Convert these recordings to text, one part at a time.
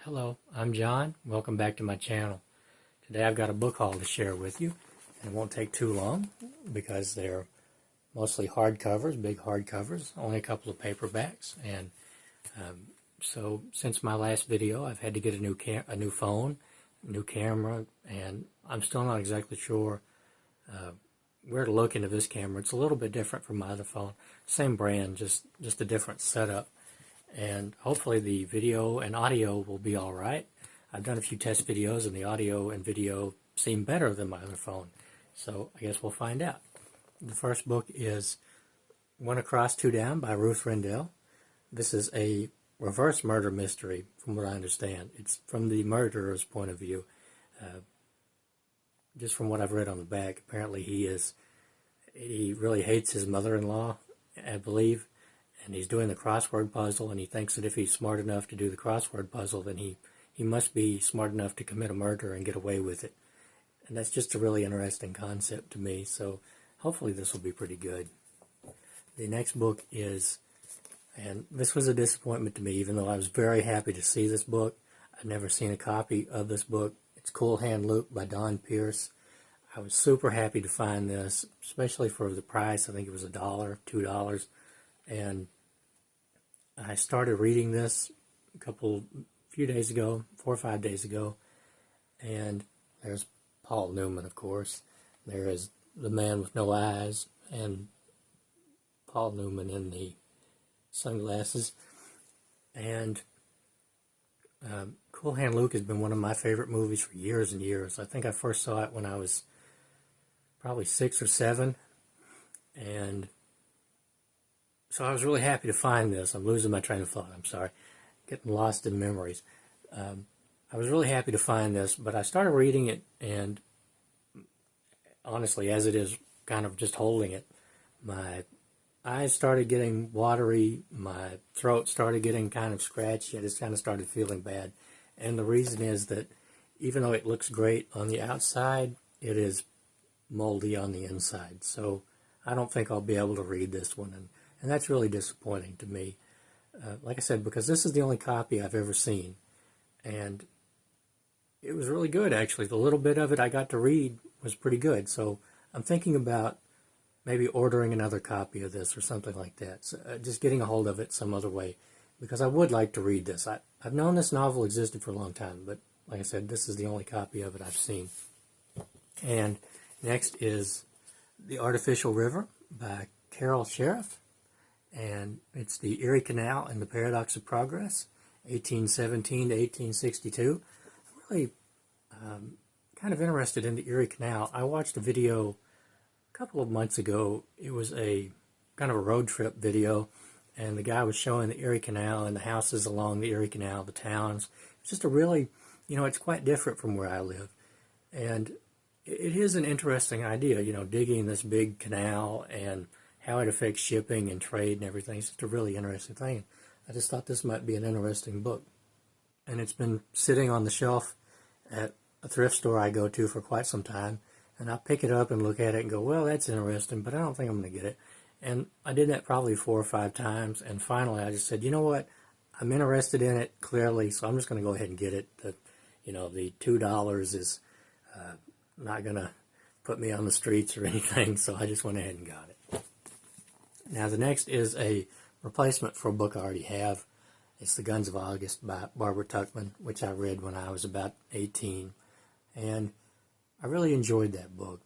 Hello, I'm John. Welcome back to my channel. Today I've got a book haul to share with you, and it won't take too long because they're mostly hardcovers, big hardcovers, only a couple of paperbacks. And so since my last video, I've had to get a new phone, a new camera, and I'm still not exactly sure where to look into this camera. It's a little bit different from my other phone. Same brand, just a different setup. And hopefully the video and audio will be all right. I've done a few test videos and the audio and video seem better than my other phone. So I guess we'll find out. The first book is One Across, Two Down by Ruth Rendell. This is a reverse murder mystery from what I understand. It's from the murderer's point of view. Just from what I've read on the back, apparently he really hates his mother-in-law, I believe. And he's doing the crossword puzzle, and he thinks that if he's smart enough to do the crossword puzzle, then he must be smart enough to commit a murder and get away with it. And that's just a really interesting concept to me, so hopefully this will be pretty good. The next book is, and this was a disappointment to me, even though I was very happy to see this book. I'd never seen a copy of this book. It's Cool Hand Luke by Donn, Pearce. I was super happy to find this, especially for the price. I think it was $1, $2. And I started reading this few days ago, 4 or 5 days ago, and there's Paul Newman, of course. There is the man with no eyes, and Paul Newman in the sunglasses. And Cool Hand Luke has been one of my favorite movies for years and years. I think I first saw it when I was probably 6 or 7, and so I was really happy to find this. I'm losing my train of thought. I'm sorry. Getting lost in memories. I was really happy to find this, but I started reading it, and honestly, as it is kind of just holding it, my eyes started getting watery, my throat started getting kind of scratchy, I just kind of started feeling bad. And the reason is that even though it looks great on the outside, it is moldy on the inside. So I don't think I'll be able to read this one, and that's really disappointing to me. Like I said, because this is the only copy I've ever seen. And it was really good, actually. The little bit of it I got to read was pretty good. So I'm thinking about maybe ordering another copy of this or something like that. So, just getting a hold of it some other way. Because I would like to read this. I've known this novel existed for a long time. But like I said, this is the only copy of it I've seen. And next is The Artificial River by Carol Sheriff. And it's the Erie Canal and the Paradox of Progress, 1817 to 1862. I'm really kind of interested in the Erie Canal. I watched a video a couple of months ago. It was a kind of a road trip video, and the guy was showing the Erie Canal and the houses along the Erie Canal, the towns. It's just a really, it's quite different from where I live. And it is an interesting idea, digging this big canal and how it affects shipping and trade and everything. It's just a really interesting thing. I just thought this might be an interesting book. And it's been sitting on the shelf at a thrift store I go to for quite some time. And I pick it up and look at it and go, well, that's interesting, but I don't think I'm going to get it. And I did that probably 4 or 5 times. And finally I just said, you know what? I'm interested in it, clearly, so I'm just going to go ahead and get it. The $2 is not going to put me on the streets or anything, so I just went ahead and got it. Now, the next is a replacement for a book I already have. It's The Guns of August by Barbara Tuchman, which I read when I was about 18. And I really enjoyed that book.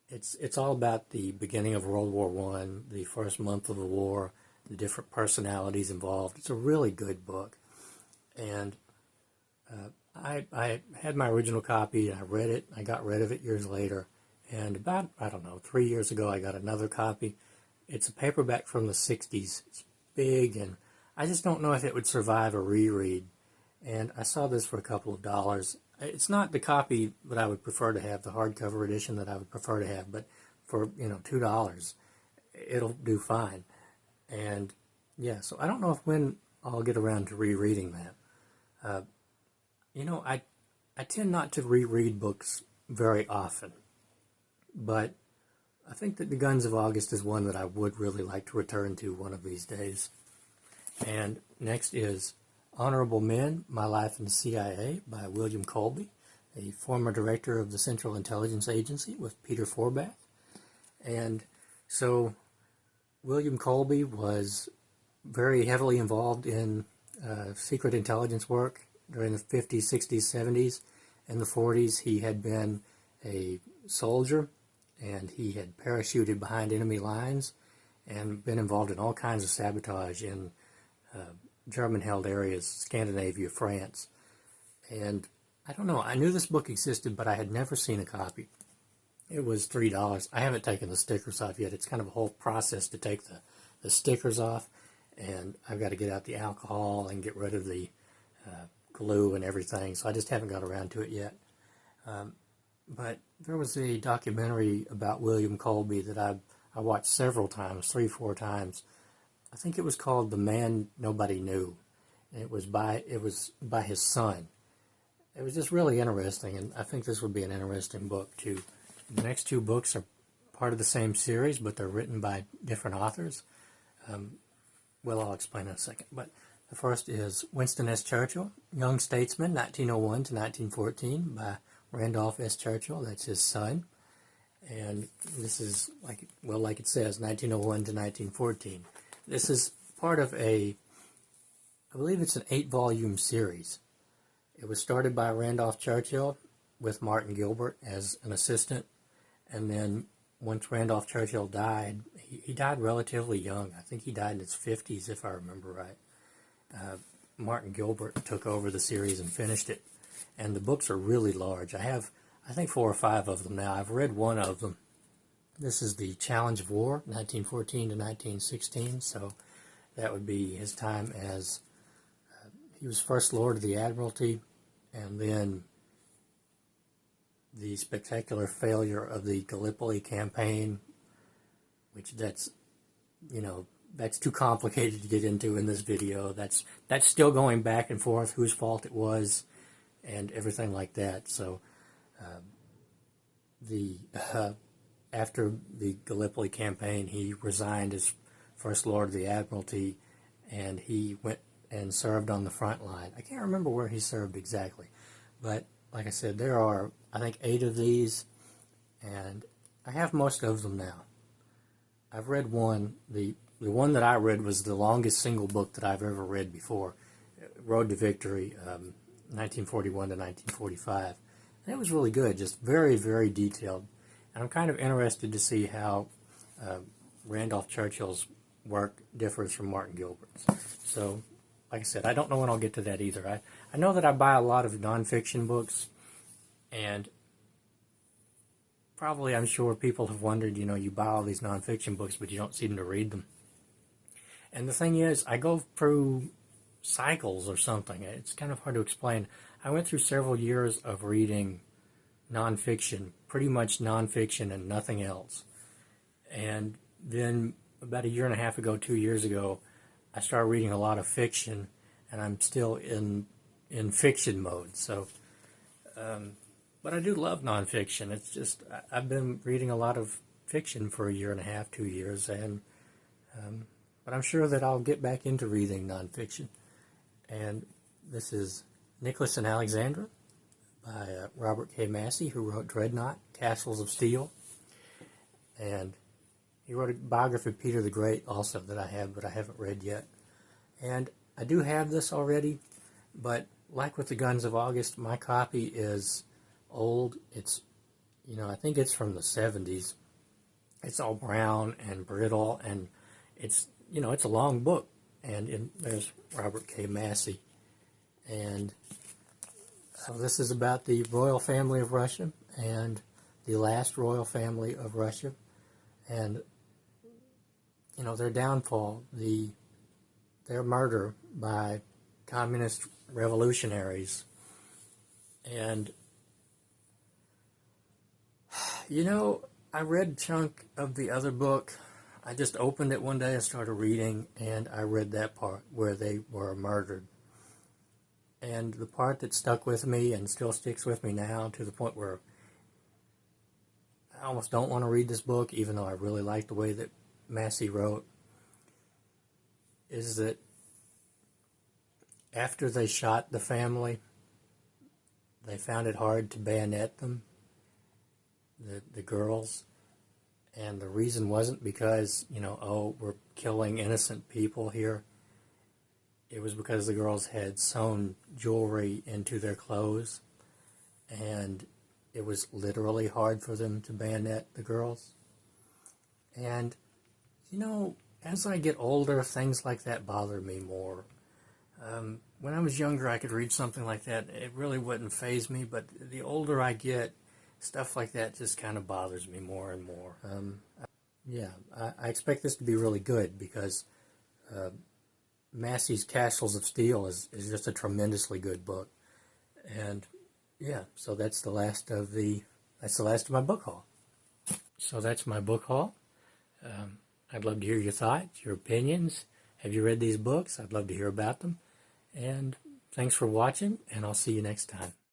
It's all about the beginning of World War I, the first month of the war, the different personalities involved. It's a really good book. And I had my original copy, and I read it. I got rid of it years later. And about, 3 years ago, I got another copy. It's a paperback from the 60s. It's big, and I just don't know if it would survive a reread. And I saw this for a couple of dollars. It's not the copy that I would prefer to have, the hardcover edition that I would prefer to have, but for, $2, it'll do fine. And, yeah, so I don't know when I'll get around to rereading that. I tend not to reread books very often, but I think that The Guns of August is one that I would really like to return to one of these days. And next is Honorable Men, My Life in the CIA by William Colby, a former director of the Central Intelligence Agency with Peter Forbath. And so William Colby was very heavily involved in secret intelligence work during the 50s, 60s, 70s, and the 40s. He had been a soldier, and he had parachuted behind enemy lines and been involved in all kinds of sabotage in German-held areas, Scandinavia, France. And I don't know, I knew this book existed, but I had never seen a copy. It was $3. I haven't taken the stickers off yet. It's kind of a whole process to take the stickers off, and I've got to get out the alcohol and get rid of the glue and everything, so I just haven't got around to it yet. But there was a documentary about William Colby that I watched several times, 3-4 times. I think it was called The Man Nobody Knew. And it was by his son. It was just really interesting, and I think this would be an interesting book too. The next two books are part of the same series, but they're written by different authors. Well, I'll explain in a second. But the first is Winston S. Churchill, Young Statesman, 1901 to 1914, by Randolph S. Churchill. That's his son. And this is, like it says, 1901 to 1914. This is part of I believe it's an 8-volume series. It was started by Randolph Churchill with Martin Gilbert as an assistant. And then once Randolph Churchill died, he died relatively young. I think he died in his 50s, if I remember right. Martin Gilbert took over the series and finished it. And the books are really large. I have, I think, 4 or 5 of them now. I've read one of them. This is The Challenge of War, 1914 to 1916. So that would be his time as, he was First Lord of the Admiralty, and then the spectacular failure of the Gallipoli campaign, which that's too complicated to get into in this video. That's still going back and forth, whose fault it was, and everything like that. So after the Gallipoli campaign, he resigned as First Lord of the Admiralty, and he went and served on the front line. I can't remember where he served exactly, but like I said, there are, I think, 8 of these, and I have most of them now. I've read one. The one that I read was the longest single book that I've ever read before, Road to Victory, 1941 to 1945. And it was really good, just very, very detailed. And I'm kind of interested to see how Randolph Churchill's work differs from Martin Gilbert's. So, like I said, I don't know when I'll get to that either. I know that I buy a lot of nonfiction books, and probably, I'm sure people have wondered, you buy all these nonfiction books, but you don't seem to read them. And the thing is, I go through cycles or something. It's kind of hard to explain. I went through several years of reading nonfiction, pretty much nonfiction and nothing else. And then about 1.5 years ago, 2 years ago, I started reading a lot of fiction, and I'm still in fiction mode. So, but I do love nonfiction. It's just, I've been reading a lot of fiction for 1.5 years, 2 years, and but I'm sure that I'll get back into reading nonfiction. And this is Nicholas and Alexandra by Robert K. Massie, who wrote Dreadnought, Castles of Steel. And he wrote a biography of Peter the Great also that I have, but I haven't read yet. And I do have this already, but like with the Guns of August, my copy is old. It's, I think it's from the 70s. It's all brown and brittle, and it's, it's a long book. And there's Robert K. Massie. And so this is about the royal family of Russia and the last royal family of Russia, and their downfall, their murder by communist revolutionaries. And I read a chunk of the other book. I just opened it one day and started reading, and I read that part where they were murdered. And the part that stuck with me and still sticks with me now, to the point where I almost don't want to read this book, even though I really like the way that Massie wrote, is that after they shot the family, they found it hard to bayonet them, the girls. And the reason wasn't because, oh, we're killing innocent people here. It was because the girls had sewn jewelry into their clothes, and it was literally hard for them to bayonet the girls. And, as I get older, things like that bother me more. When I was younger, I could read something like that. It really wouldn't faze me, but the older I get, stuff like that just kind of bothers me more and more. I expect this to be really good because Massie's Castles of Steel is just a tremendously good book. And so that's the last of my book haul. So that's my book haul. I'd love to hear your thoughts, your opinions. Have you read these books? I'd love to hear about them. And thanks for watching, and I'll see you next time.